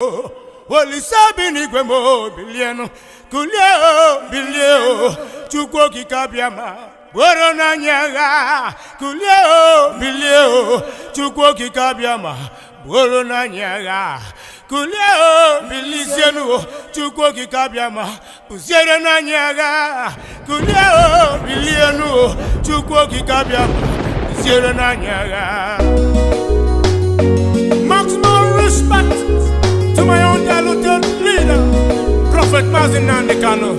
Oli sabini gwemo biliano kulio bilio chukwo kikabiama boro na nyaga kulio bilio chukwo kikabiama boro na nyaga kulio bilisienu chukwo kikabiama busiere na nyaga kulio bilienu chukwo kikabiama busiere na nyaga. Maximum respect to my own diluted leader, Prophet Mazin and the Kano.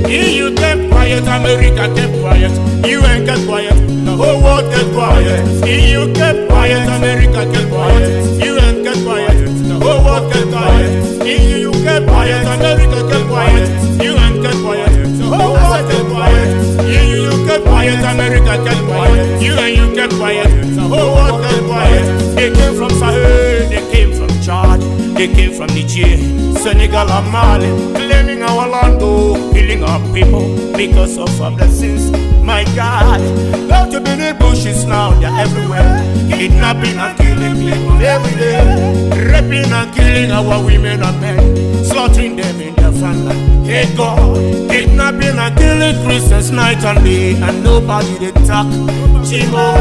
You kept quiet, America kept quiet. You ain't kept quiet, the whole world kept quiet. You kept quiet, America kept quiet. You ain't kept quiet, the whole world kept quiet. You kept quiet, America kept quiet. You ain't kept quiet, the whole world kept quiet. You kept quiet, America kept quiet. You kept quiet, the whole world kept quiet. They came from Sahel, they came from Chad, they came from Niger, Senegal and Mali, claiming our land, killing our people because of our blessings. My God, go to the bushes now, they're everywhere, kidnapping and killing people every day, raping and killing our women and men, slaughtering them in their family. Hey God, kidnapping and killing Christians night and day, and nobody they talk. Chimo,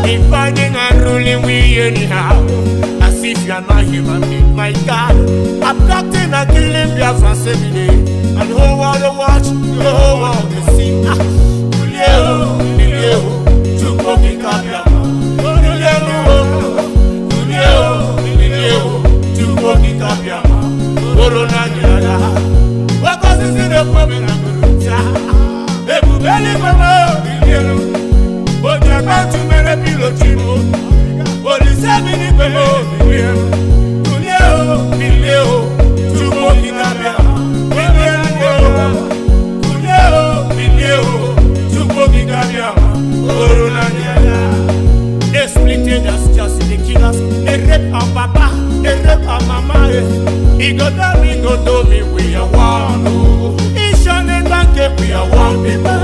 dividing and ruling we anyhow, as if you are not human being. My God, abducting and killing Biafrans every day, and the whole world they watch, the whole world they see. What causes in the problem? But you're about to make a pilotino. What is happening? They splitted us just the killers. They rape our papa, they rape our mama. He go down, we are one. We are one people.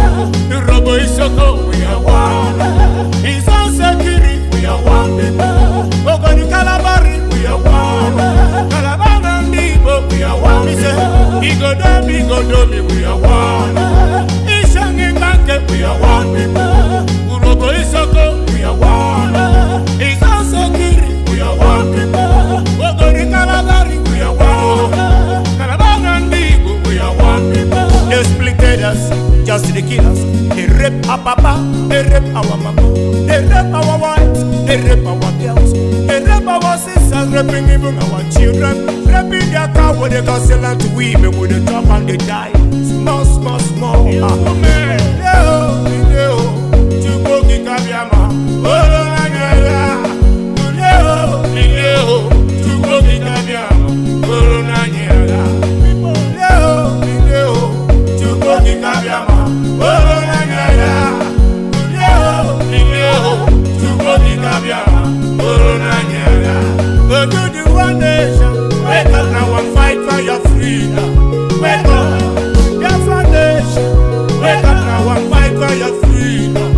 The robo is so cold, we are one. He's on security, we are one people. Ogoni Kalabari, we are one. Kalabari and Igbo, we are one. He go down, we are one. He's on Banke, we are one people. Robo is so cold, we are one. He's on security, we are one people. Ogoni Kalabari, we are one. Kalabari and Igbo, we are one people. They splitted us, just the killers. They rape our papa, they rape our mama, they rape our wives, they rape our girls, they rape our sisters, raping even our children, raping their car with the gospel and to women with the top and they die. Small. Go to the one nation, wake up now and fight for your freedom. Wake up, your foundation, wake up now and fight for your freedom.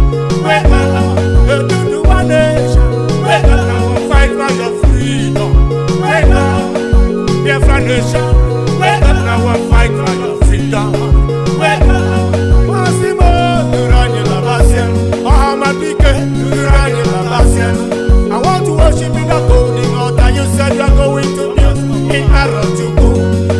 Wake up, go to the one nation, wake up now and fight for your freedom. Wake up, your foundation, wake up now and fight for your freedom. Wake up, Massimo, Durani Labasien, Mohamadike, Durani Labasien. I want to worship in the golden altar. You said you are going to build in Arajuku.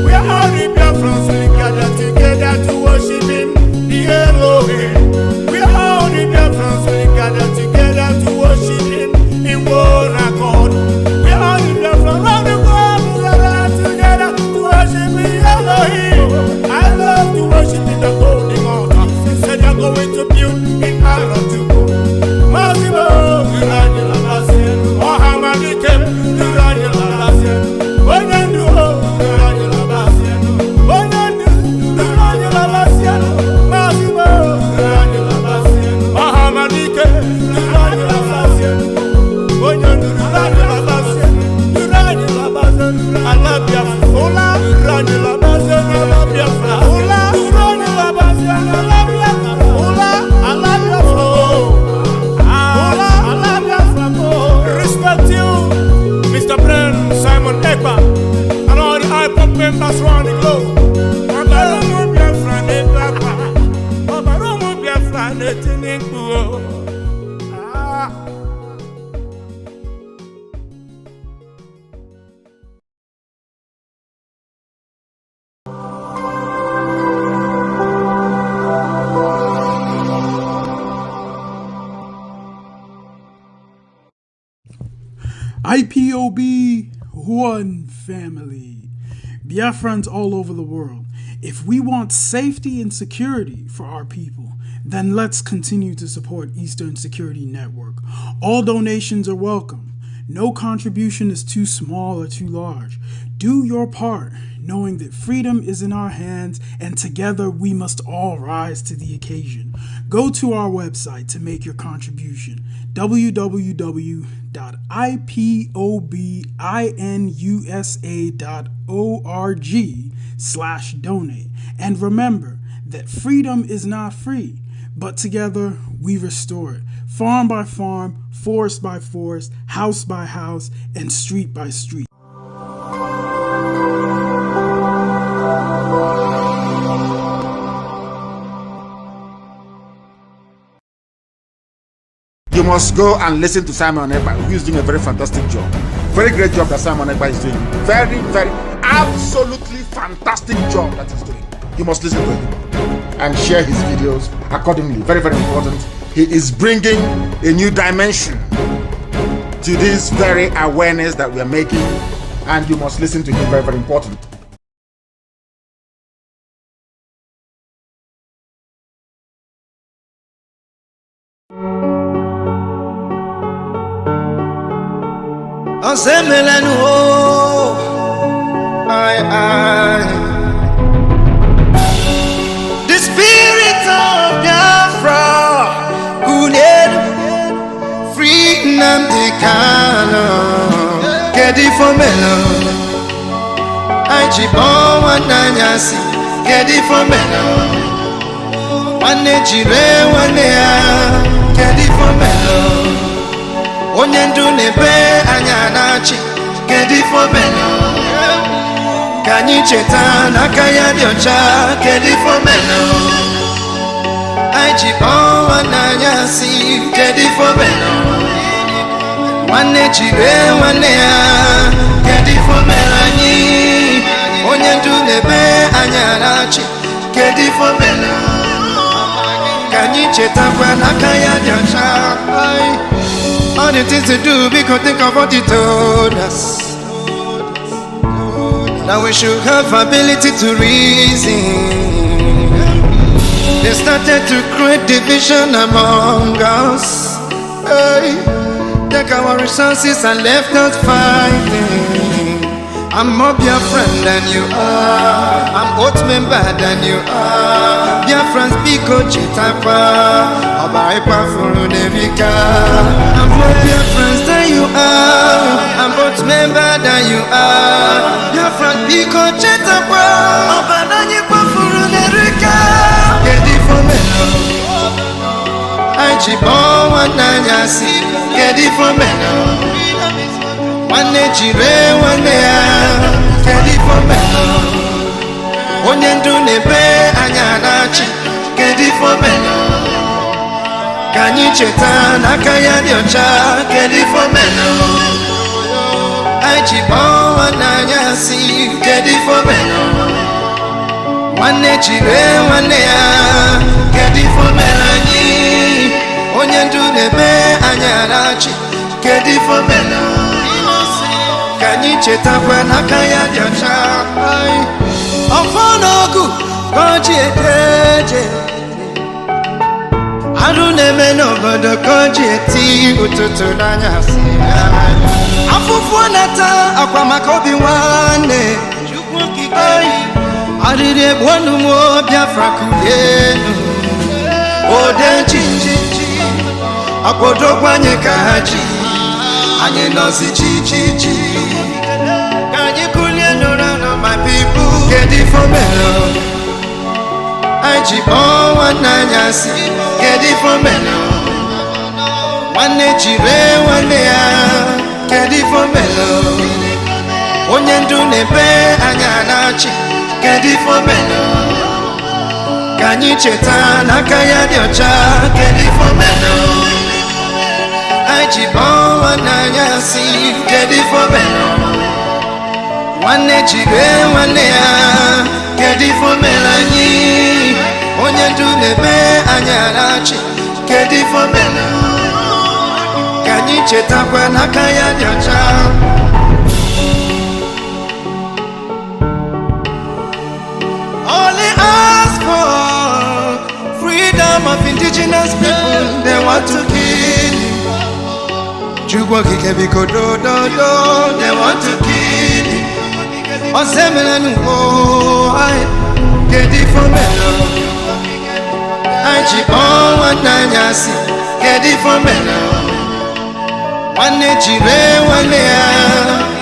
We are all the Biafrans gathered together to worship Him, the Elohim. We are all the Biafrans gathered together to worship Him in one accord. We are all the Biafrans around the world gathered together to worship the Elohim. I love to worship in the golden altar. You said you are going to build in Arajuku. Massimo, Durani Labasien, Mohamadike, Durani Labasien. When you do Simon Ekpa, and all the hip-hop members around the globe. Obaromo Biafra ne Papa, Obaromo Biafra ne Tininku. IPOB, one family. Biafrans all over the world. If we want safety and security for our people, then let's continue to support Eastern Security Network. All donations are welcome. No contribution is too small or too large. Do your part, knowing that freedom is in our hands and together we must all rise to the occasion. Go to our website to make your contribution, www.ipobinUSA.org/donate. And remember that freedom is not free, but together we restore it. Farm by farm, forest by forest, house by house, and street by street. You must go and listen to Simon Ekpa, who is doing a very fantastic job. Very great job that Simon Ekpa is doing. Very, very, absolutely fantastic job that he's doing. You must listen to him and share his videos accordingly. Very, very important. He is bringing a new dimension to this very awareness that we are making, and you must listen to him. Very, very important. The spirit of Biafra, who need freedom, the canon, get it for melon. I chip on one nanyasi, get it for melon. One ejire, one get it for melon. Onyendu nebe anyanachi, get it for melon. Kanyi cheta nakaya diocha, get it for melon. I chip on one nanyasi, get it for melon. One ejire, one get it for melon. Onyendu nebe anyanachi, get it for melon. Kanyi cheta nakaya diocha. All the things to do because think of what he told us. Now we should have ability to reason. They started to create division among us. Hey, take our resources and left us fighting. I'm more Biafran than you are. I'm oath member than you are. Biafran speako chitapa. Obaipa Furunevika. I'm more Biafran than you are. I'm oath member than you are. Biafran speako chitapa. Obaipa Furunevika. Get it for me. I chibon one nanyasi. Get it for me. One ejire, one get it for me. Onyendu nebe anyanachi, get it for me. Kanyi cheta nakaya diocha, get it for me. I chibon one anyasi, get it for me. One ejire, one get it for me. Onyendu nebe anyanachi, get it for me. Kanyi cheta kwa nakaya diocha. Ofonogu koji eteje. Aruneme no bodo koji eti ututu nanyasi. Afufu nata akwa makobi wane. Chukwu kikoi. Arire bwanu mo Biafra kuyenu. Ode chinchichi. Akodo kwanye kaji. Anye nosi chichichi. Kanyi kulie no my people, get it for me. I chip on one nanyasi, get it for me. One ejire, one get it for me. nebe anya nachi kedi fomelo kanyi cheta nakaya diocha kedi fomelo ajibo wananya si kedi fomelo wane chibe wane ya kedi fomelo nyi onye ndu nebe anya nachi kedi fomelo kanyi cheta kwa nakaya diocha. Of indigenous people, they want to kill you. Chukwa kikebiko do, they want to kill you. Osemela nuko, I get it for melo. I chipon wananyasi, get it for melo. Wane chire wane ya,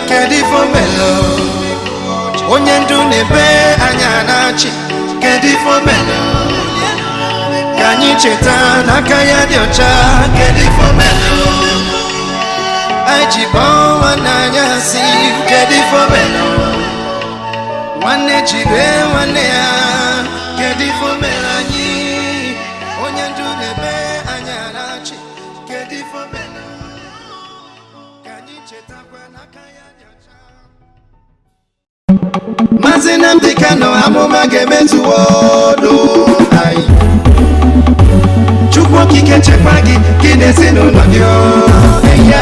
get it for melo. Onyendu nebe anyanachi, get it for melo. Kanyi cheta nakaya diocha kedi fomelo ajibo wananyasi kedi fomelo wane chibe wane ya kedi fomelo nyi onyendu nebe anyanachi kedi fomelo kanyi cheta kwa nakaya diocha mazina mdikano amuma gemetu wodo ai Chukwu kike chepagi kinesi no nagyo eya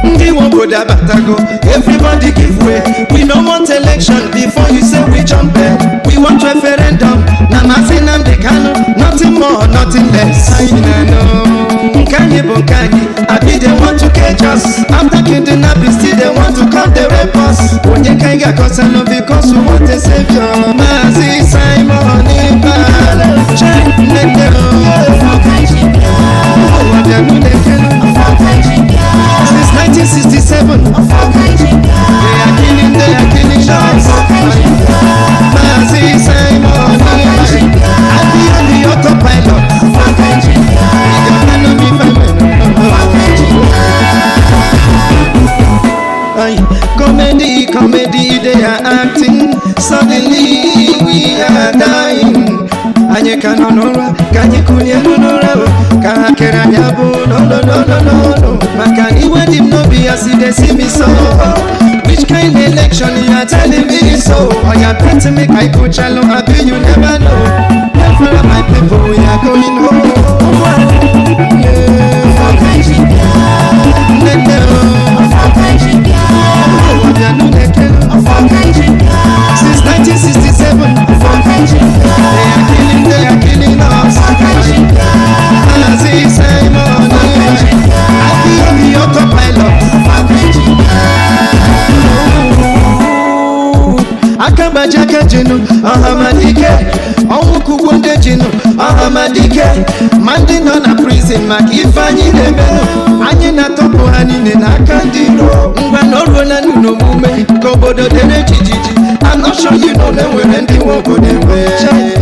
Ndi wokoda batago everybody give way. We don't want election before you say we jump in. We want referendum na masinam de kano, nothing more nothing less. I know Kanye Bonkani abi they want to cage us. After kidnapping still they want to come the rape us. Onye kanga concern because we want a savior. Mazi Simon Ibala since 1967 they are killing us. Mazi Simon I be on the autopilot. Comedy they are acting. Suddenly we are dying. Anye kanonora, kanye kunyanonora, kakera nyabo, no. Makani wedim no be as they see me so. Which kind of election you are telling me so? I am trying to make I coach along, I bet you never know. Never my people, we are going home. Since 1967, they are killing us. Mazi Simon, I be on the autopilot. Akabajaka jinu, ahamadike. Onwuku wonde jinu, ahamadike. Mandi nona prison, makifanyi nemeno. Anye na topo hanine na kandino. Ngwa noro na nuno mume, kobodo dene jijiji. I'm not sure you know them when they won't go them way.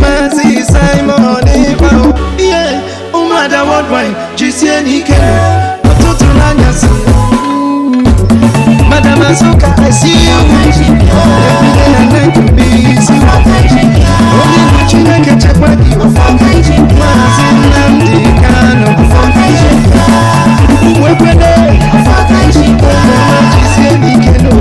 Mazi Simon Ibao, yeah. Umada worldwide, Jisieni Keno. Otutu Nanyasi. Madam Azuka, I see you. Every day and night to be you. Only Muchina Ketchapaki. Mazi Namdi Kano. Wepede. Jisieni Keno.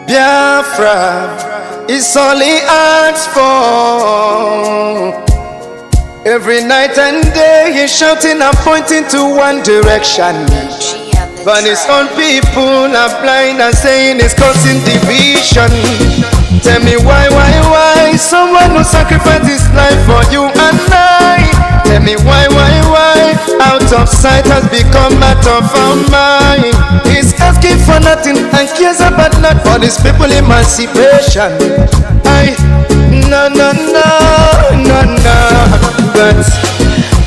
Biafra is all he asks for. Every night and day he's shouting and pointing to one direction. But his own people are blind and saying it's causing division. Tell me why someone who sacrificed his life for you and I. Tell me why out of of sight has become matter of mind. He's asking for nothing and cares about not for these people emancipation. No, no, no, no, no. But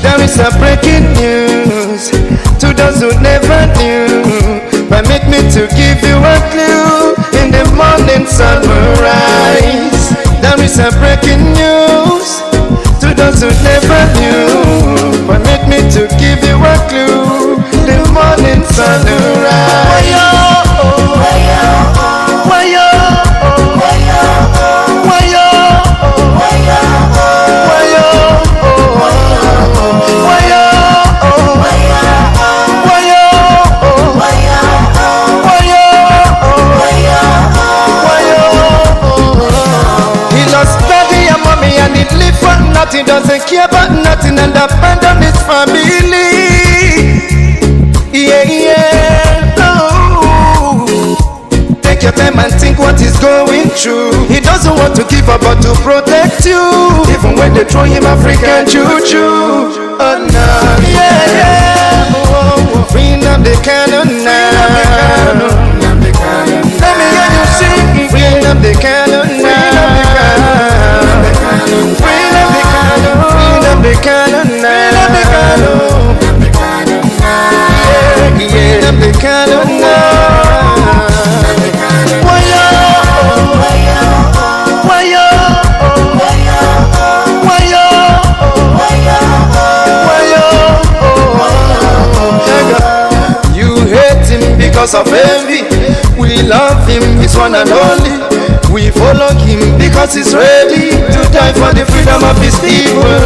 there is a breaking news to those who never knew. Permit me to give you a clue. In the morning sun will rise. There is a breaking news to those who never knew. Permit me to give you a clue. The morning sun will rise. He doesn't care about nothing and abandon his family. Yeah, yeah, no. Take your time and think what he's going through. He doesn't want to give up but to protect you. Even when they throw him African juju. Oh no, yeah, yeah. Oh, free up the cannon now. Let me hear you sing. Free up the cannon now. The cannon now. Yeah, the cannon now. Why yo? Why yo? Why yo? Why yo? You hate him because of envy. We love him, he's one and only. We follow him because he's ready to die for the freedom of his people.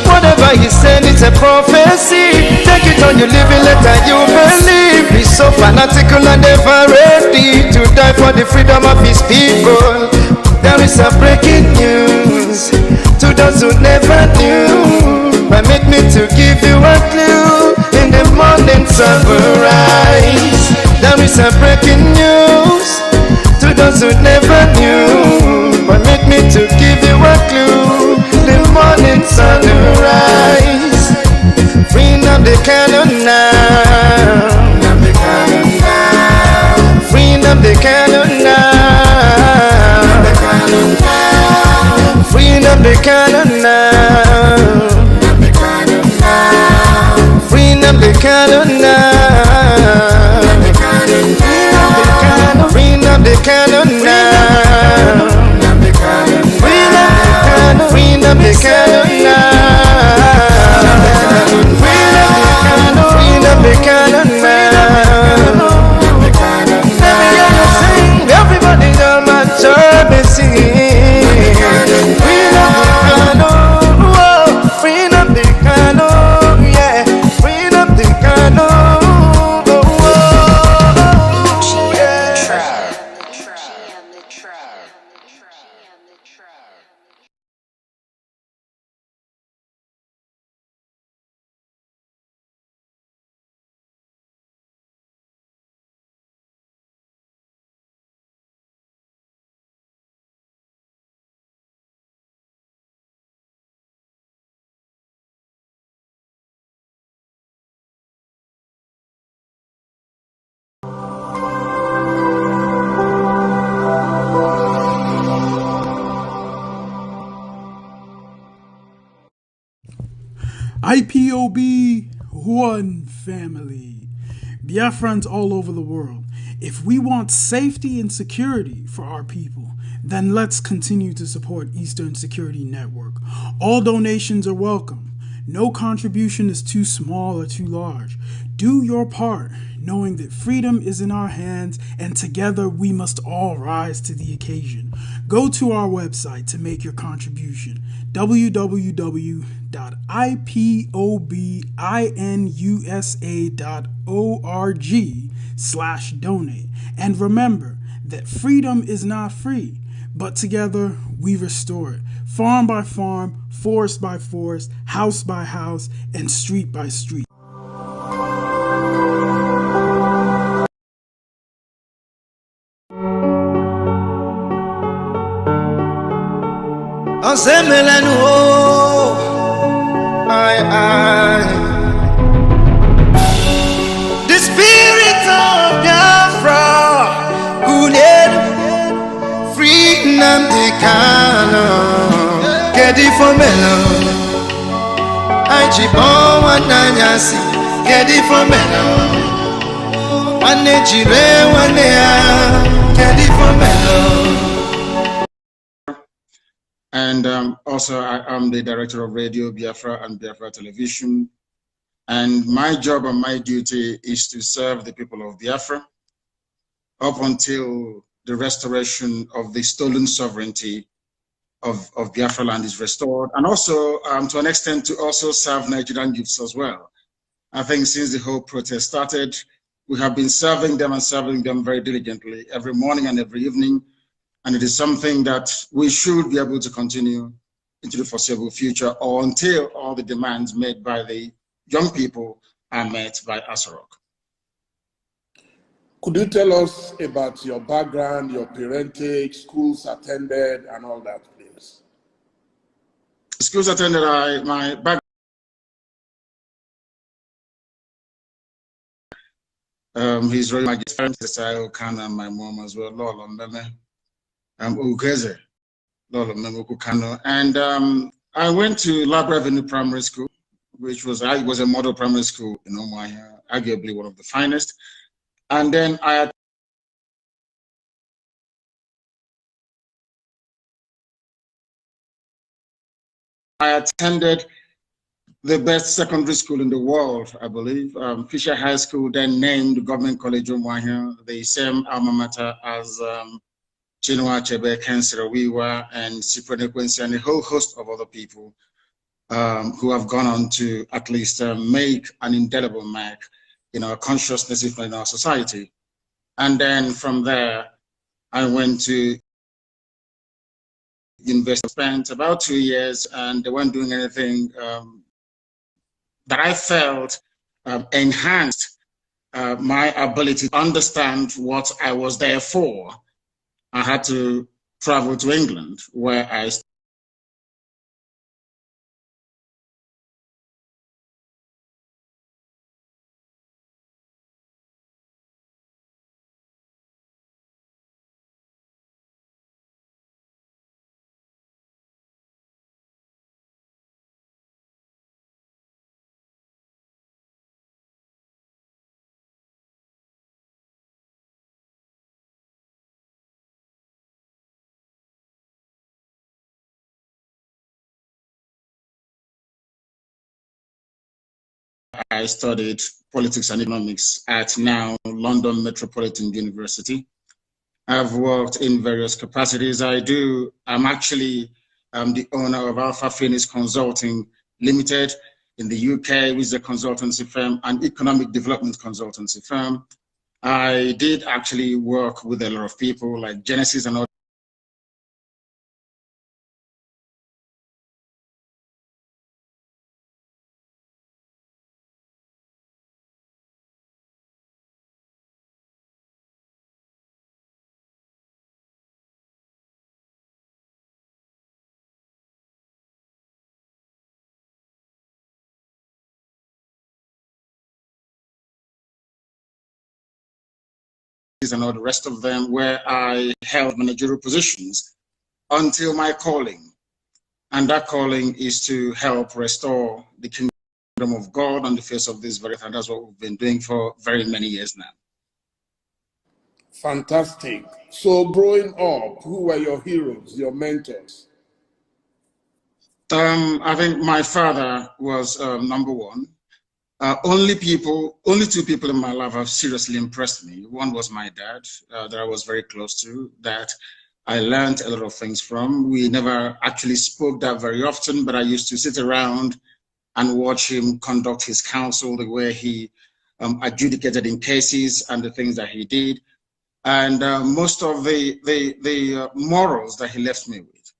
Whatever he said, it's a prophecy. Take it on, you live it, let you believe. He's so fanatical and ever ready to die for the freedom of his people. There is a breaking news to those who never knew. Permit me to give you a clue. In the morning sun will rise. There is a breaking news to those who never knew. Permit me to give you a clue. The morning sun will rise. Free up the cannon now. Free up the cannon now. Free up the cannon now. Free up the cannon now. Free up the cannon now. Free up the cannon now. Free up the cannon now. Let me hear you sing. Everybody down my job and sing. Free up the cannon. Free up the cannon. Yeah. Free up the cannon. IPOB, one family. Biafrans all over the world. If we want safety and security for our people, then let's continue to support Eastern Security Network. All donations are welcome. No contribution is too small or too large. Do your part, knowing that freedom is in our hands and together we must all rise to the occasion. Go to our website to make your contribution, www.ipobinUSA.org/donate. And remember that freedom is not free, but together we restore it, farm by farm, forest by forest, house by house, and street by street. Kedi for melon. Ajibo wananyasi. Kedi for melon. Wane jire wane ya. Kedi for melon. And also, I am the director of Radio Biafra and Biafra Television. And my job and my duty is to serve the people of Biafra up until the restoration of the stolen sovereignty of Biafra land is restored. And also, to an extent, to also serve Nigerian youths as well. I think since the whole protest started, we have been serving them and serving them very diligently every morning and every evening. And it is something that we should be able to continue into the foreseeable future or until all the demands made by the young people are met by Asarok. Could you tell us about your background, your parentage, schools attended, and all that, please? Schools attended, my background. His Royal Majesty, Kano, and my mom as well, Lolo Mbeme, Ugeze, Lolo Mbeme Kano. And I went to LIBRATION Primary School, which was a model primary school in Umuahia, arguably one of the finest. And then I attended the best secondary school in the world, I believe, Fisher High School, then named Government College Umuahia, the same alma mater as Chinua Achebe, Kensira Wiwa, and Cyprian Quincy, and a whole host of other people who have gone on to at least make an indelible mark in our consciousness, if not in our society. And then from there, I went to university, spent about 2 years, and they weren't doing anything that I felt enhanced my ability to understand what I was there for. I had to travel to England, where I studied politics and economics at now London Metropolitan University. I've worked in various capacities. I'm actually the owner of Alpha Phoenix Consulting Limited in the UK, which is a consultancy firm, an economic development consultancy firm. I did actually work with a lot of people like Genesis and all. And all the rest of them, where I held managerial positions until my calling. And that calling is to help restore the kingdom of God on the face of this very earth. And that's what we've been doing for very many years now. Fantastic. So growing up, who were your heroes, your mentors? I think my father was number one. Only two people in my life have seriously impressed me. One was my dad, that I was very close to, that I learned a lot of things from. We never actually spoke that very often, but I used to sit around and watch him conduct his counsel, the way he adjudicated in cases and the things that he did, and most of the morals that he left me with.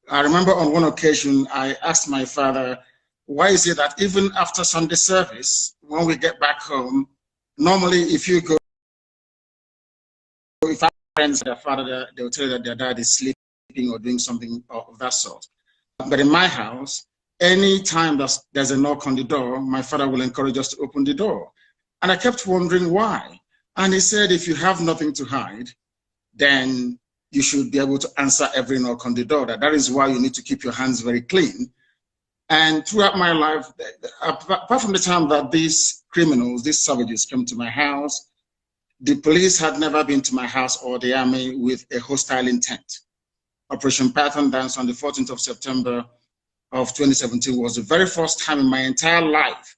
I remember on one occasion, I asked my father, why is it that even after Sunday service, when we get back home, normally if you go, if our friends, their father, they'll tell you that their dad is sleeping or doing something of that sort. But in my house, any time there's a knock on the door, my father will encourage us to open the door. And I kept wondering why. And he said, if you have nothing to hide, then you should be able to answer every knock on the door. That is why you need to keep your hands very clean. And throughout my life, apart from the time that these criminals, these savages came to my house, the police had never been to my house or the army with a hostile intent. Operation Python Dance on the 14th of September of 2017 was the very first time in my entire life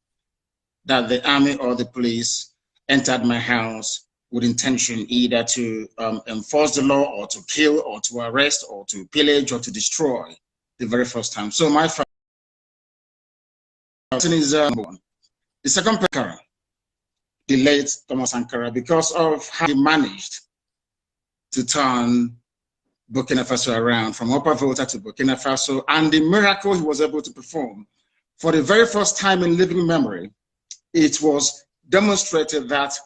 that the army or the police entered my house with intention either to enforce the law or to kill or to arrest or to pillage or to destroy the very first time. So my first is one. The second person, the late Thomas Sankara, because of how he managed to turn Burkina Faso around from Upper Volta to Burkina Faso, and the miracle he was able to perform. For the very first time in living memory, it was demonstrated that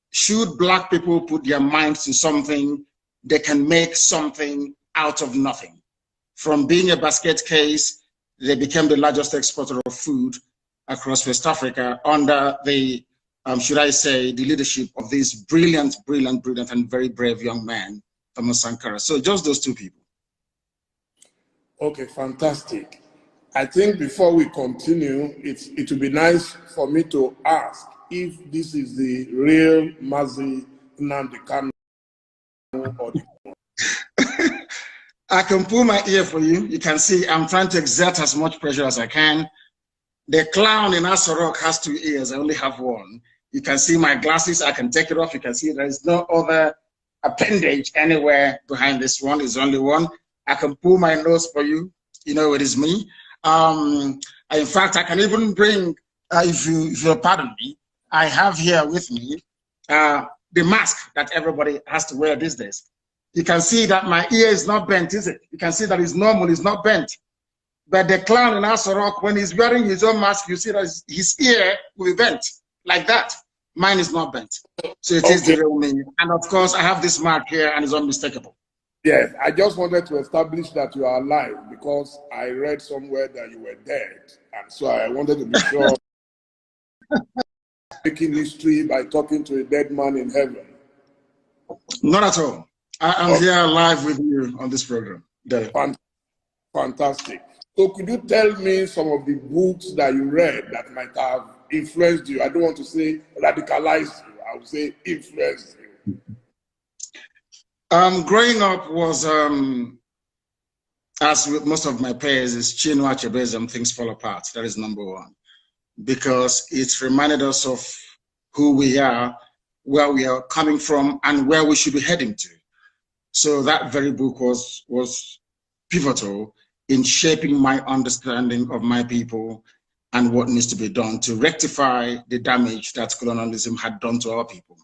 should Black people put their minds to something, they can make something out of nothing. From being a basket case, they became the largest exporter of food across West Africa under the, should I say, the leadership of this brilliant, and very brave young man, Thomas Sankara. So just those two people. Okay, fantastic. I think before we continue, it would be nice for me to ask if this is the real Mazi Nnamdi Kanu or the I can pull my ear for you. You can see I'm trying to exert as much pressure as I can. The clown in Asorok has 2 ears. I only have 1. You can see my glasses. I can take it off. You can see there is no other appendage anywhere behind this one. There's only one. I can pull my nose for you. You know it is me. In fact, I can even bring, if you'll pardon me, I have here with me the mask that everybody has to wear these days. You can see that my ear is not bent, is it? You can see that it's normal, it's not bent. But the clown in Asorok, when he's wearing his own mask, you see that his ear will be bent like that. Mine is not bent. So it is the real me. And of course, I have this mark here and it's unmistakable. Yes, I just wanted to establish that you are alive because I read somewhere that you were dead. And so I wanted to be sure making history by talking to a dead man in heaven. Not at all. I'm here live with you on this program. Fantastic. So could you tell me some of the books that you read that might have influenced you? I don't want to say radicalized you. I would say influenced you. Growing up was, as with most of my peers, is Chinua Achebe's Things Fall Apart. That is #1. Because it reminded us of who we are, where we are coming from, and where we should be heading to. So that very book was pivotal in shaping my understanding of my people and what needs to be done to rectify the damage that colonialism had done to our people.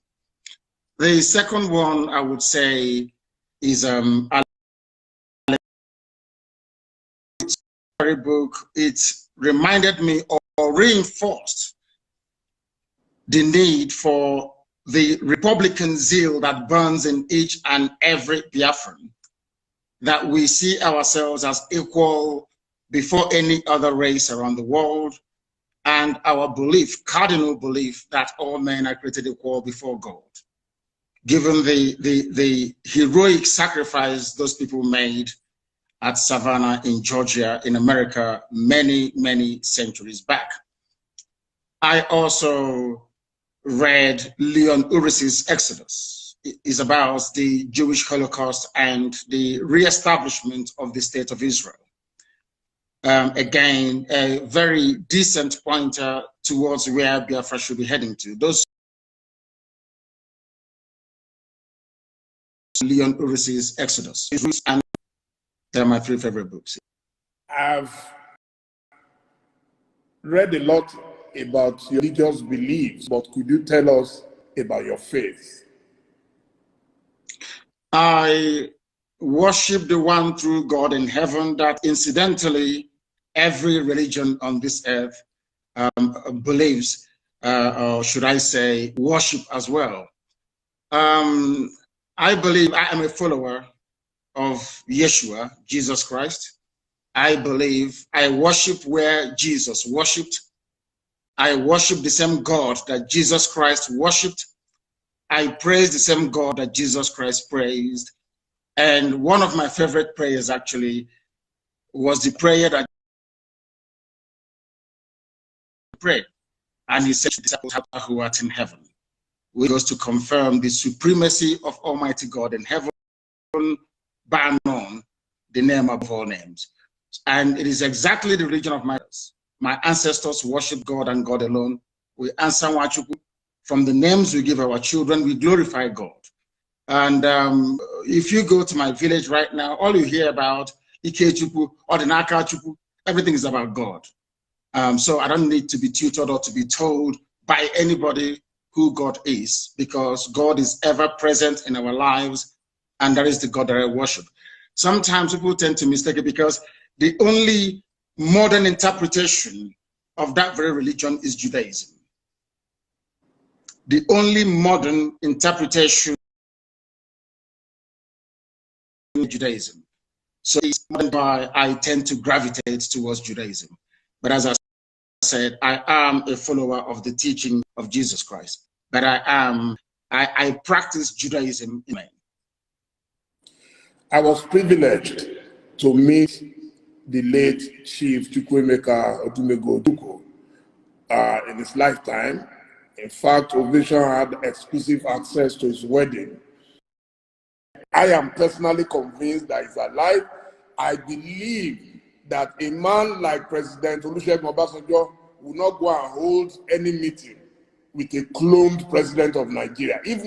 The second one I would say is book. It reminded me or reinforced the need for the Republican zeal that burns in each and every Biafran, that we see ourselves as equal before any other race around the world, and our belief, cardinal belief, that all men are created equal before God. Given the heroic sacrifice those people made at Savannah in Georgia, in America, many centuries back. I also read Leon Uris's Exodus. It is about the Jewish Holocaust and the reestablishment of the State of Israel. Again, a very decent pointer towards where Biafra should be heading to. Those Leon Uris's Exodus, and they're my 3 favorite books. I've read a lot about your religious beliefs, but could you tell us about your faith? I worship the one true God in heaven that incidentally every religion on this earth believes, or should I say, worship as well. I believe I am a follower of Yeshua, Jesus Christ. I believe I worship where Jesus worshipped. I worship the same God that Jesus Christ worshipped. I praise the same God that Jesus Christ praised. And one of my favorite prayers actually was the prayer that he prayed. And he said to the disciples who art in heaven, which was to confirm the supremacy of Almighty God in heaven, bar none, the name above all names. And it is exactly the religion of my ancestors worship God and God alone. We answer Wachuku. From the names we give our children, we glorify God. And if you go to my village right now, all you hear about Ikechuku or the Nakachuku, everything is about God. So I don't need to be tutored or to be told by anybody who God is, because God is ever present in our lives, and that is the God that I worship. Sometimes people tend to mistake it because the only modern interpretation of that very religion is Judaism. The only modern interpretation is Judaism. So it's why I tend to gravitate towards Judaism. But as I said, I am a follower of the teaching of Jesus Christ. But I practice Judaism in me. I was privileged to meet the late Chief Chukwuemeka Odumego Duko in his lifetime. In fact, Ovation had exclusive access to his wedding. I am personally convinced that he's alive. I believe that a man like President Olusegun Obasanjo will not go and hold any meeting with a cloned president of Nigeria. If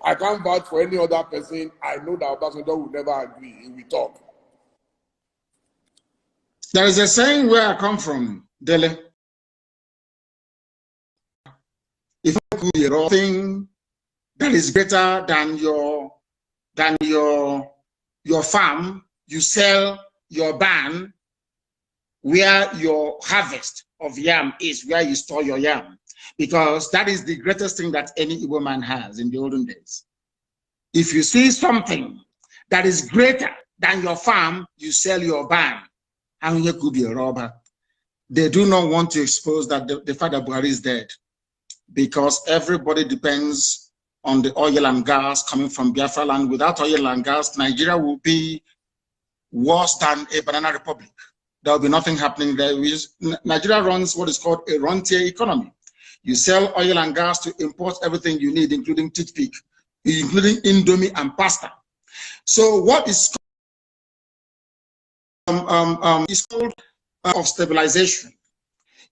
I can't vouch for any other person, I know that Obasanjo will never agree. He will talk. There is a saying where I come from, Dele. If you do a thing that is greater than your farm, you sell your barn where your harvest of yam is, where you store your yam, because that is the greatest thing that any Igbo man has in the olden days. If you see something that is greater than your farm, you sell your barn. And you could be a robber. They do not want to expose that the fact that Buhari is dead, because everybody depends on the oil and gas coming from Biafra land. Without oil and gas, Nigeria will be worse than a banana republic. There will be nothing happening there. Nigeria runs what is called a rentier economy. You sell oil and gas to import everything you need, including toothpick, including Indomie and pasta. So what is called of stabilization.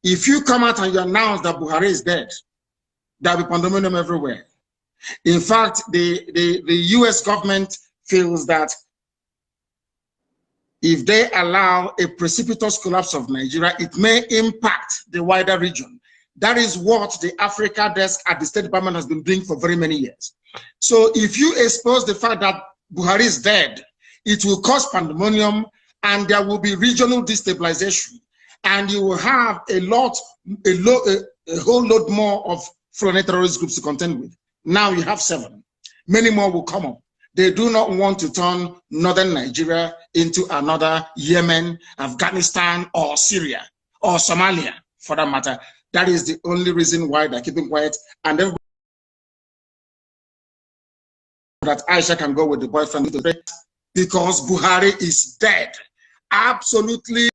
If you come out and you announce that Buhari is dead, there will be pandemonium everywhere. In fact, the US government feels that if they allow a precipitous collapse of Nigeria, it may impact the wider region. That is what the Africa desk at the State Department has been doing for very many years. So if you expose the fact that Buhari is dead, it will cause pandemonium, and there will be regional destabilization, and you will have a whole lot more of foreign terrorist groups to contend with. Now you have 7. Many more will come up. They do not want to turn northern Nigeria into another Yemen, Afghanistan, or Syria, or Somalia, for that matter. That is the only reason why they're keeping quiet. And everybody that Aisha can go with the boyfriend, because Buhari is dead. Absolutely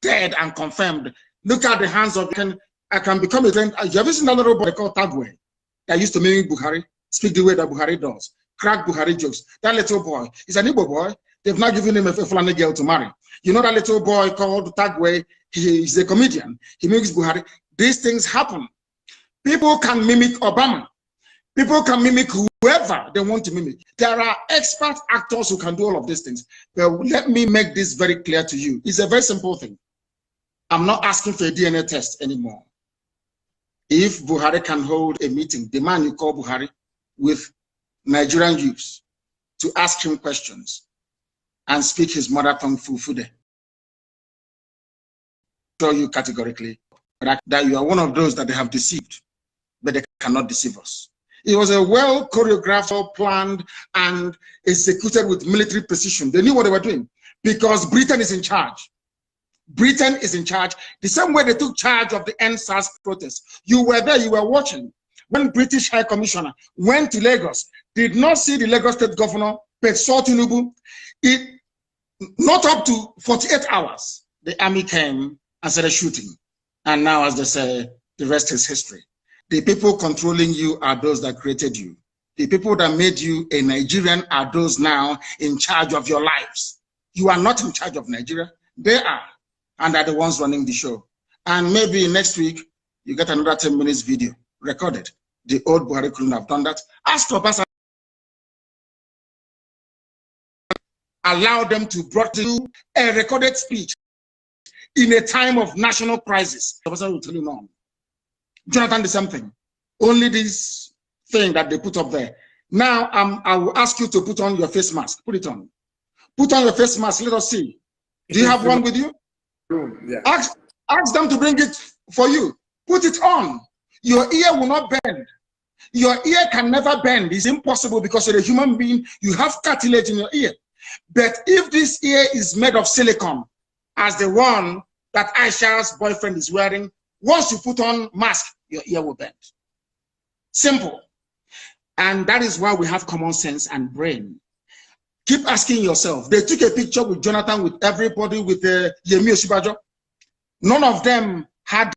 dead and confirmed. Look at the hands of, I can become a trend. You ever seen that little boy called Tagwe that used to mimic Buhari, speak the way that Buhari does, crack Buhari jokes? That little boy is an Igbo boy. They've not given him a Fulani girl to marry. You know that little boy called Tagwe, he's a comedian. He mimics Buhari. These things happen. People can mimic Obama. People can mimic whoever they want to mimic. There are expert actors who can do all of these things. But let me make this very clear to you. It's a very simple thing. I'm not asking for a DNA test anymore. If Buhari can hold a meeting, the man you call Buhari, with Nigerian youths to ask him questions and speak his mother tongue Fufude, I tell you categorically that you are one of those that they have deceived, but they cannot deceive us. It was a well choreographed, planned, and executed with military precision. They knew what they were doing because Britain is in charge. Britain is in charge. The same way they took charge of the NSAS protests. You were there, you were watching. When British High Commissioner went to Lagos, did not see the Lagos State Governor But saw Tinubu, it not up to 48 hours, the army came and started shooting. And now, as they say, the rest is history. The people controlling you are those that created you. The people that made you a Nigerian are those now in charge of your lives. You are not in charge of Nigeria. They are, and are the ones running the show. And maybe next week, you get another 10 minutes video recorded. The old Buhari couldn't have done that. Ask Obasanjo. Allow them to brought you a recorded speech in a time of national crisis. Obasanjo will tell you no. Jonathan did something. Only this thing that they put up there. Now, I will ask you to put on your face mask. Put it on. Put on your face mask. Let us see. Do you have one with you? Yeah. Ask them to bring it for you. Put it on. Your ear will not bend. Your ear can never bend. It's impossible because you're a human being. You have cartilage in your ear. But if this ear is made of silicone, as the one that Aisha's boyfriend is wearing, once you put on mask, your ear will bend. Simple. And that is why we have common sense and brain. Keep asking yourself. They took a picture with Jonathan, with everybody, with Yemi Osinbajo. None of them had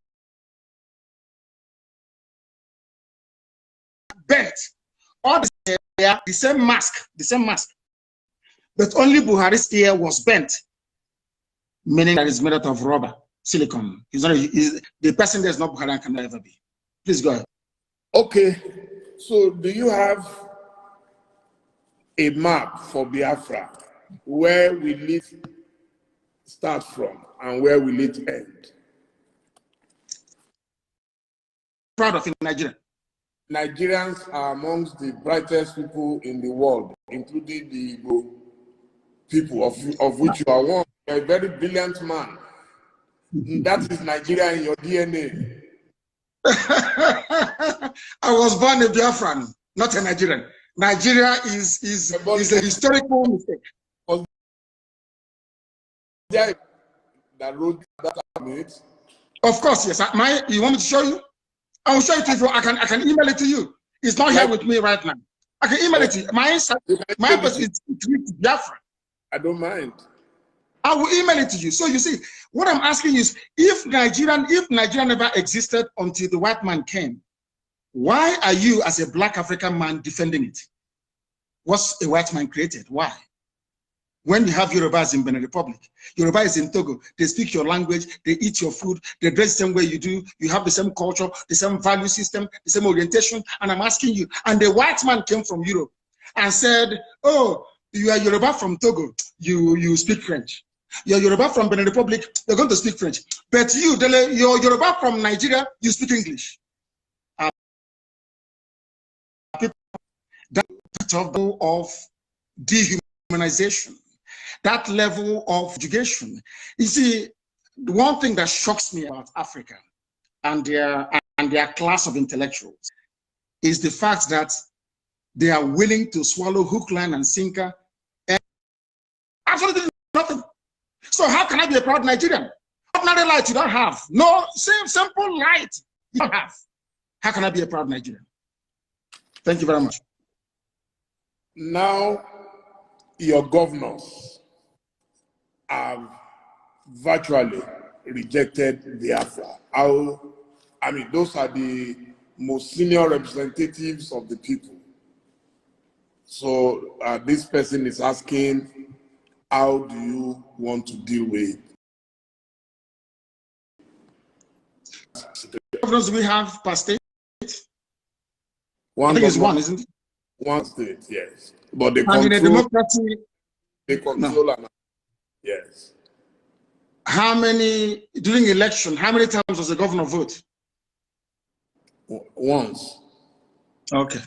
bent. All the same mask, But only Buhari's ear was bent, meaning that it's made out of rubber, silicone. The person that's not Buhari can never be. Please go ahead. Okay, so do you have a map for Biafra? Where will it start from and where will it end? Proud of it, Nigeria. Nigerians are amongst the brightest people in the world, including the Igbo people of which you are one. You're a very brilliant man. That is Nigeria in your DNA. I was born a Biafran, not a Nigerian. Nigeria is a historical mistake. Yeah, that road that I made. Of course, yes. You want me to show you? I will show it to you. I can email it to you. It's not here with me right now. I can email it to you. My person is Biafra. I don't mind. I will email it to you. So you see, what I'm asking is, if Nigeria never existed until the white man came, why are you as a black African man defending it? What's a white man created? Why? When you have Yorubas in Benin Republic, Yoruba is in Togo, they speak your language, they eat your food, they dress the same way you do, you have the same culture, the same value system, the same orientation, and I'm asking you, and the white man came from Europe and said, oh, you are Yoruba from Togo, you speak French. You're Yoruba from Benin Republic, you're going to speak French. But you're Yoruba from Nigeria, you speak English. That level of dehumanization, that level of education. You see, the one thing that shocks me about Africa and their class of intellectuals is the fact that they are willing to swallow hook, line, and sinker and absolutely nothing. So how can I be a proud Nigerian? Ordinary light you don't have. No, simple light you don't have. How can I be a proud Nigerian? Thank you very much. Now, your governors have virtually rejected Biafra. I mean, those are the most senior representatives of the people. So this person is asking, how do you want to deal with governors we have per state? One I think it's one, isn't it? One state, yes. But they and control, in a democracy, they control yes. How many, during election, how many times does the governor vote? Once. Okay.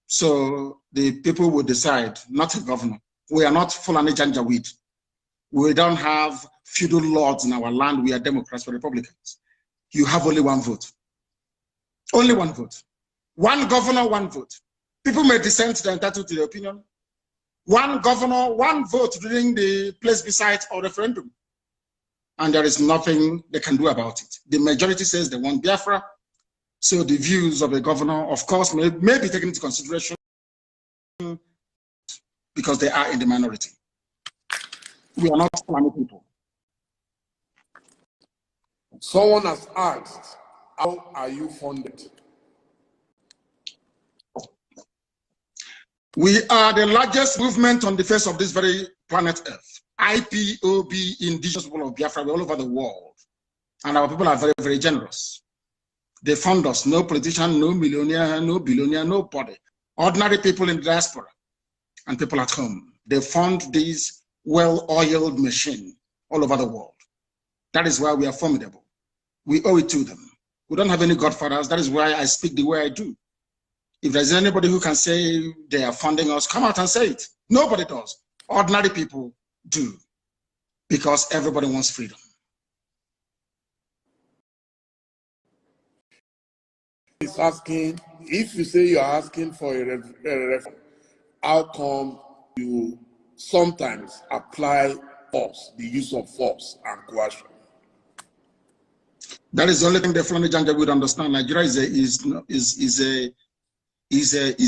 So the people will decide, not a governor. We are not Fulani Janjaweed. We don't have feudal lords in our land. We are Democrats or Republicans. You have only one vote. Only one vote. One governor, one vote. People may dissent, they're entitled to their opinion. One governor, one vote during the plebiscite or referendum. And there is nothing they can do about it. The majority says they want Biafra. So the views of the governor, of course, may be taken into consideration because because they are in the minority. We are not Fulani people. Someone has asked, how are you funded? We are the largest movement on the face of this very planet Earth. IPOB, indigenous people of Biafra, we're all over the world. And our people are very, very generous. They fund us, no politician, no millionaire, no billionaire, nobody. Ordinary people in the diaspora and people at home. They fund this well-oiled machine all over the world. That is why we are formidable. We owe it to them. We don't have any godfathers. That is why I speak the way I do. If there's anybody who can say they are funding us, come out and say it. Nobody does. Ordinary people do, because everybody wants freedom. He's asking, if you say you're asking for a referendum, how come you sometimes apply force, the use of force and coercion? That is the only thing the Fulani Janja would understand. Nigeria is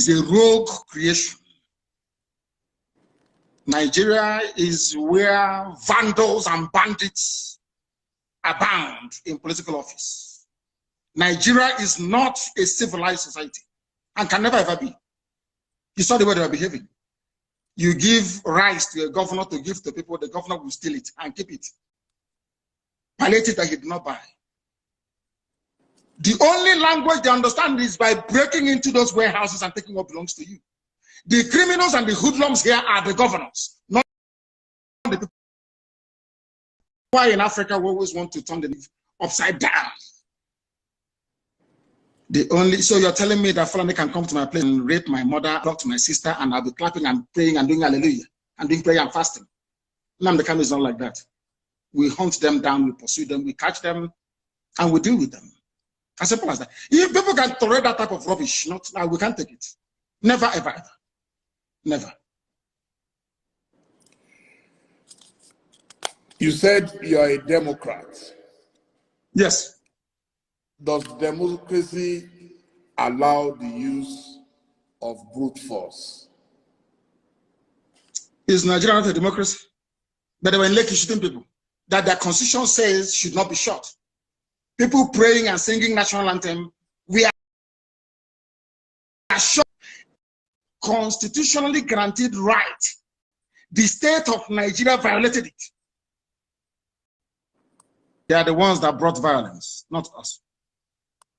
a rogue creation. Nigeria is where vandals and bandits abound in political office. Nigeria is not a civilized society and can never ever be. You saw the way they are behaving. You give rice to a governor to give to people, the governor will steal it and keep it. Palliative that he did not buy. The only language they understand is by breaking into those warehouses and taking what belongs to you. The criminals and the hoodlums here are the governors, not the people. Why in Africa we always want to turn the upside down? So you're telling me that Fulani can come to my place and rape my mother, talk to my sister, and I'll be clapping and praying and doing hallelujah and doing prayer and fasting? Nnamdi Kanu is not like that. We hunt them down, we pursue them, we catch them, and we deal with them. As simple as that. If people can tolerate that type of rubbish, we can't take it. Never, ever, ever. Never. You said you're a Democrat. Yes. Does democracy allow the use of brute force? Is Nigeria not a democracy? But they were in Lekki shooting people that their constitution says should not be shot. People praying and singing national anthem. We are shot. Constitutionally granted right. The state of Nigeria violated it. They are the ones that brought violence, not us.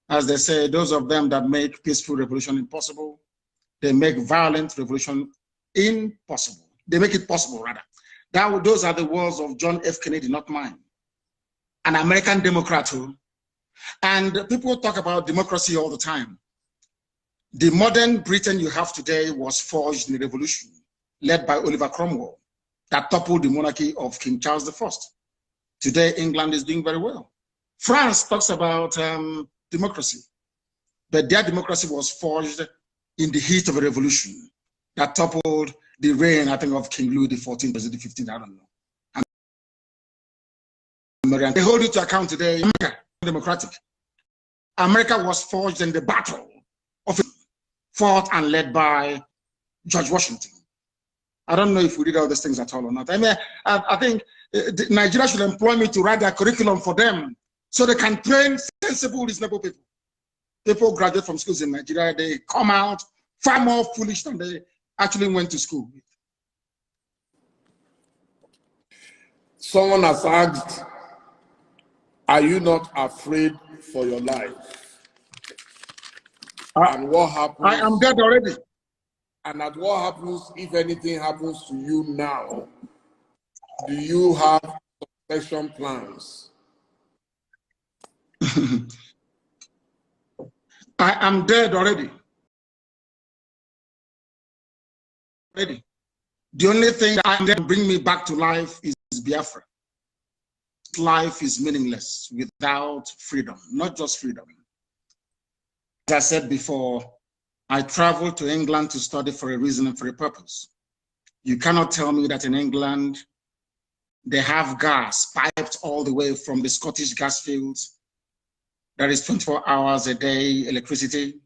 As they say, those of them that make peaceful revolution impossible, they make violent revolution impossible. They make it possible, rather. Those are the words of John F. Kennedy, not mine. An American Democrat who, and people talk about democracy all the time. The modern Britain you have today was forged in a revolution led by Oliver Cromwell that toppled the monarchy of King Charles I. Today, England is doing very well. France talks about democracy, but their democracy was forged in the heat of a revolution that toppled the reign, I think, of King Louis XIV, or the 15th, I don't know. They hold you to account today. America, democratic. America was forged in the battle of fought and led by George Washington. I don't know if we did all these things at all or not. I mean, I think Nigeria should employ me to write their curriculum for them so they can train sensible, reasonable people. People graduate from schools in Nigeria, they come out far more foolish than they actually went to school. Someone has asked, are you not afraid for your life? And what happens? I am dead already. And at what happens if anything happens to you now? Do you have succession plans? I am dead already. The only thing that can bring me back to life is Biafra. Life is meaningless without freedom, not just freedom. As I said before, I traveled to England to study for a reason and for a purpose. You cannot tell me that in England, they have gas piped all the way from the Scottish gas fields. There is 24 hours a day electricity.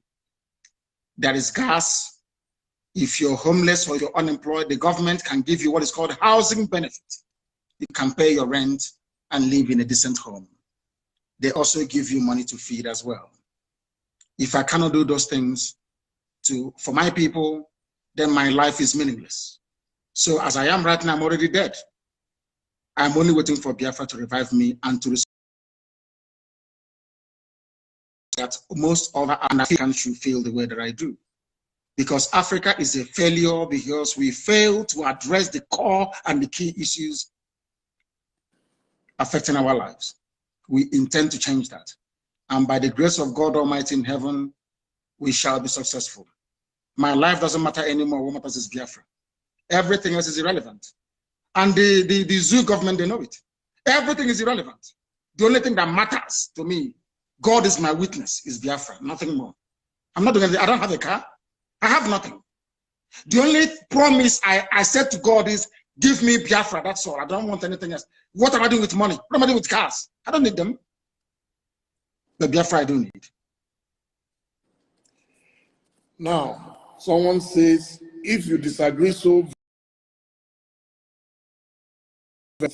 There is gas. If you're homeless or you're unemployed, the government can give you what is called housing benefit. You can pay your rent and live in a decent home. They also give you money to feed as well. If I cannot do those things for my people, then my life is meaningless. So as I am right now, I'm already dead. I'm only waiting for Biafra to revive me and to that most other Africans should feel the way that I do. Because Africa is a failure because we fail to address the core and the key issues affecting our lives. We intend to change that. And by the grace of God Almighty in heaven, we shall be successful. My life doesn't matter anymore. What matters is Biafra. Everything else is irrelevant. And the zoo government, they know it. Everything is irrelevant. The only thing that matters to me, God is my witness, is Biafra, nothing more. I'm not doing anything. I don't have a car. I have nothing. The only promise I said to God is, give me Biafra, that's all. I don't want anything else. What am I doing with money? What am I doing with cars? I don't need them. But Biafra I do need. Now, someone says, if you disagree so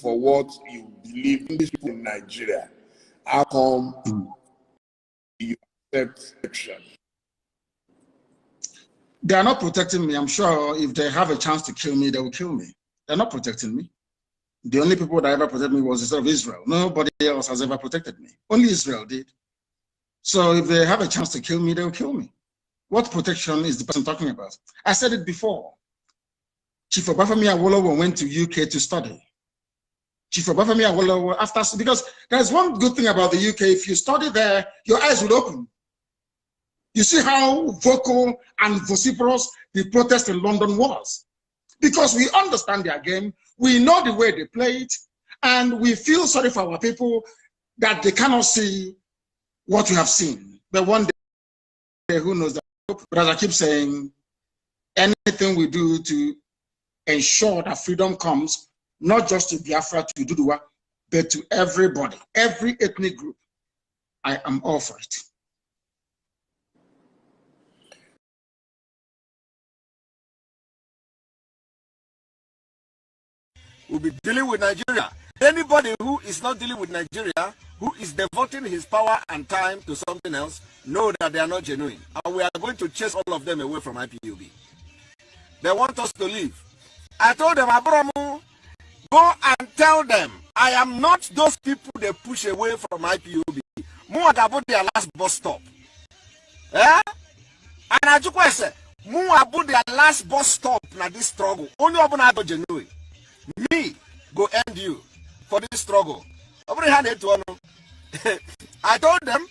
for what you believe in people in Nigeria, how come you accept action? They are not protecting me. I'm sure if they have a chance to kill me, they will kill me. They're not protecting me. The only people that ever protected me was the state of Israel. Nobody else has ever protected me. Only Israel did. So if they have a chance to kill me, they'll kill me. What protection is the person talking about? I said it before. Chief Obafemi Awolowo went to UK to study. Chief Obafemi Awolowo, because there's one good thing about the UK. If you study there, your eyes will open. You see how vocal and vociferous the protest in London was. Because we understand their game, we know the way they play it, and we feel sorry for our people that they cannot see what we have seen. But one day, who knows that? But as I keep saying, anything we do to ensure that freedom comes, not just to Biafra, to Duduwa, but to everybody, every ethnic group, I am all for it. We'll be dealing with Nigeria. Anybody who is not dealing with Nigeria, who is devoting his power and time to something else, know that they are not genuine. And we are going to chase all of them away from IPOB. They want us to leave. I told them, Abramu, go and tell them, I am not those people they push away from IPOB. More about their last bus stop. Eh? And I took question, more about their last bus stop na this struggle. Only about genuine. Me go end you for this struggle. I told them,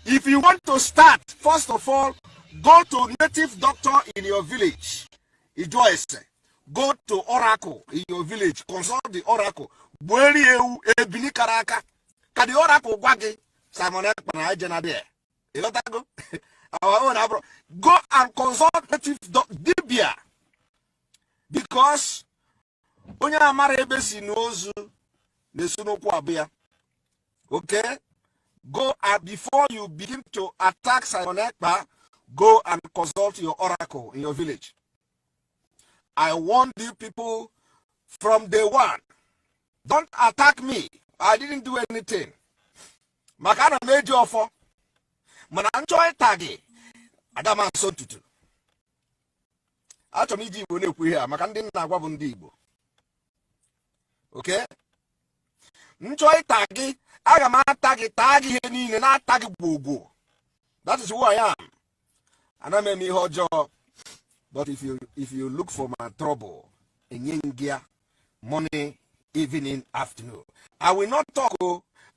if you want to start, first of all, go to native doctor in your village. Go to oracle in your village. Consult the oracle. The oracle Simon go and consult native Dibia, because okay, go and before you begin to attack Simon Ekpa, go and consult your oracle in your village. I warned you people from day one. Don't attack me. I didn't do anything. Makana made you offer. Mananjoy tagi. Adama so tutu. Ato mi jibo ne kwu here. Makandi na agwa bu ndi Igbo. Okay? Njoy tagi. Aga ma tagi he niile na tagi gbogbo. That is who I am. And I may me hojo. But if you look for my trouble in Yengia, morning, evening, afternoon, I will not talk,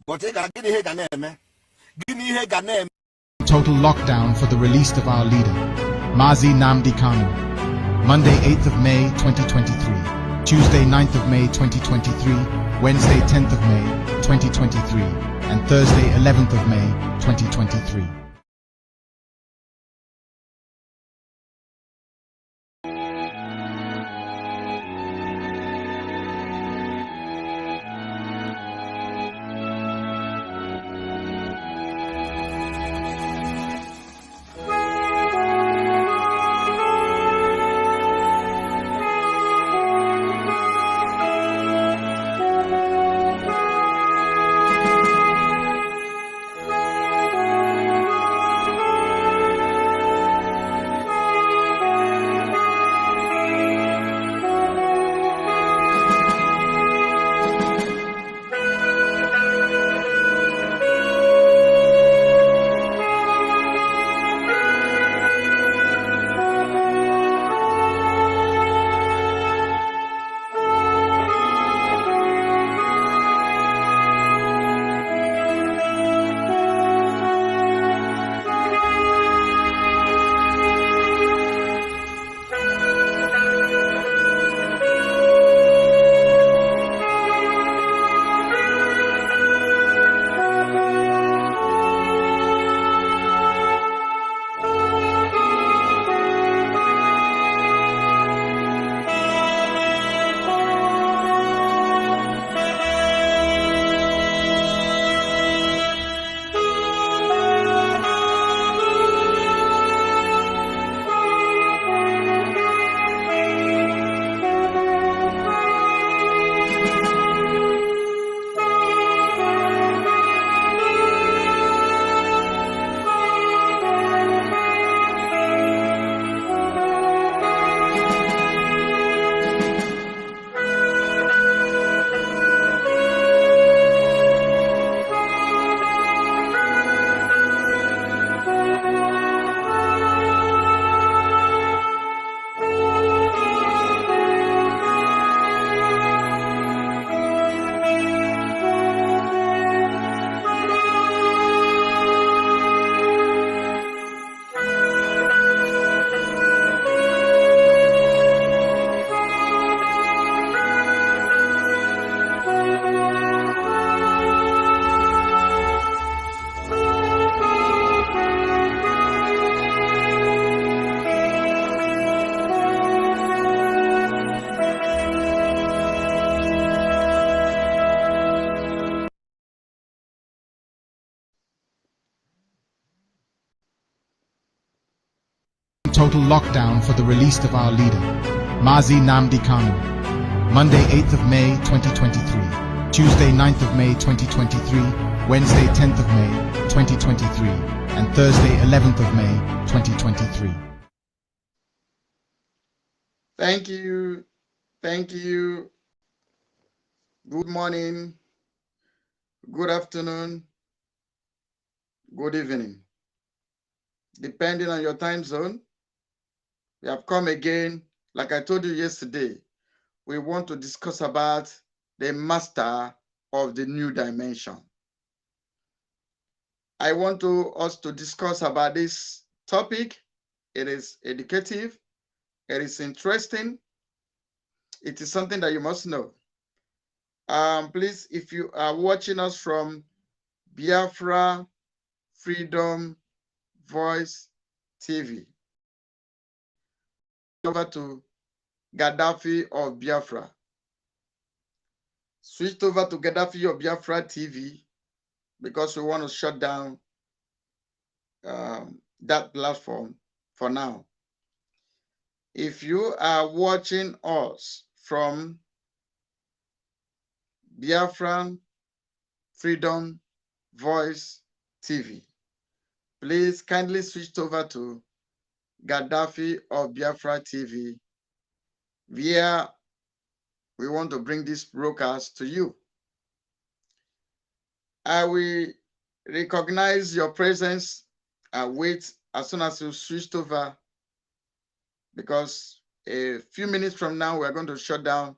but total lockdown for the release of our leader, Mazi Nnamdi Kanu. Monday, 8th of May, 2023. Tuesday, 9th of May, 2023. Wednesday, 10th of May, 2023. And Thursday, 11th of May, 2023. total lockdown for the release of our leader, Mazi Namdi Kanu. Monday 8th of May 2023, Tuesday 9th of May 2023, Wednesday 10th of May 2023, and Thursday 11th of May 2023. Thank you. Thank you. Good morning. Good afternoon. Good evening. Depending on your time zone, we have come again. Like I told you yesterday, we want to discuss about the master of the new dimension. I want us to discuss about this topic. It is educative. It is interesting. It is something that you must know. Please, if you are watching us from Biafra Freedom Voice TV, over to Gaddafi of Biafra. Switched over to Gaddafi of Biafra TV because we want to shut down that platform for now. If you are watching us from Biafran Freedom Voice TV, please kindly switch over to Gaddafi of Biafra TV, where we want to bring this broadcast to you. I will recognize your presence and wait as soon as you switched over, because a few minutes from now, we're going to shut down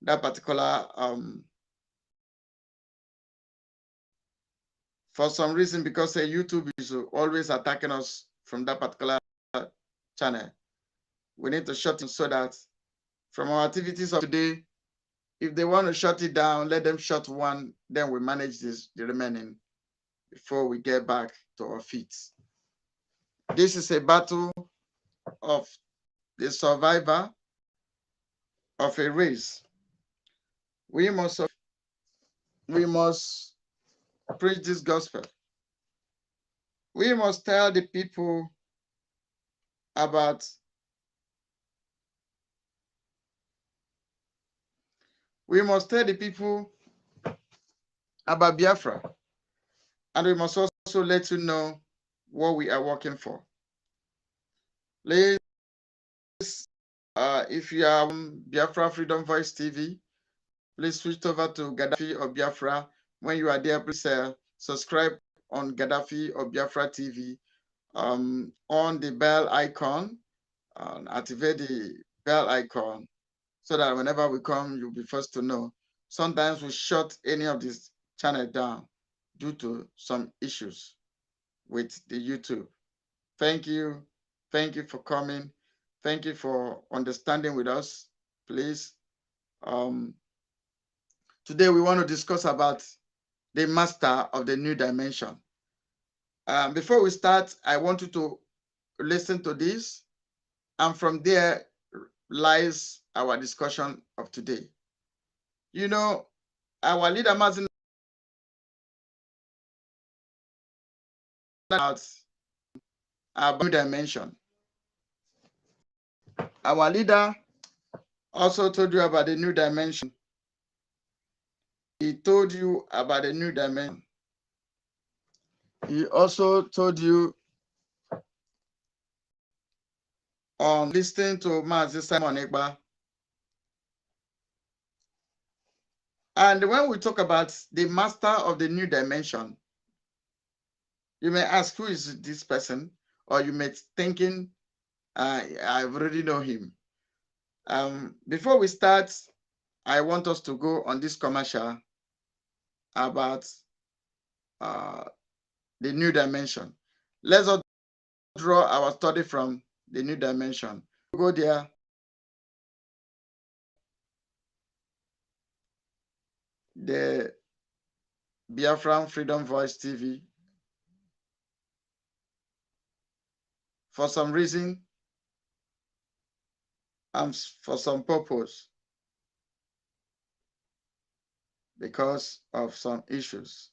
that particular, for some reason, because YouTube is always attacking us from that particular channel. We need to shut it so that from our activities of today, if they want to shut it down, let them shut one, then we manage the remaining before we get back to our feet. This is a battle of the survivor of a race. We must preach this gospel. We must tell the people about Biafra, and we must also let you know what we are working for. Please, if you are on Biafra Freedom Voice TV, please switch over to Gaddafi or Biafra. When you are there, please subscribe on Gaddafi or Biafra TV, on the bell icon, activate the bell icon, so that whenever we come, you'll be first to know. Sometimes we shut any of this channel down due to some issues with the YouTube. Thank you. Thank you for coming. Thank you for understanding with us, please. Today we want to discuss about the master of the new dimension. Before we start, I want you to listen to this, and from there lies our discussion of today. You know, our leader Mazi about new dimension. Our leader also told you about the new dimension. He told you about the new dimension. He also told you on listening to Mazi Simon Egba. And when we talk about the master of the new dimension, you may ask, who is this person? Or you may thinking, I already know him. Before we start, I want us to go on this commercial about the new dimension. Let's draw our study from the new dimension. Go there. The Biafran Freedom Voice TV. For some reason, and for some purpose, because of some issues,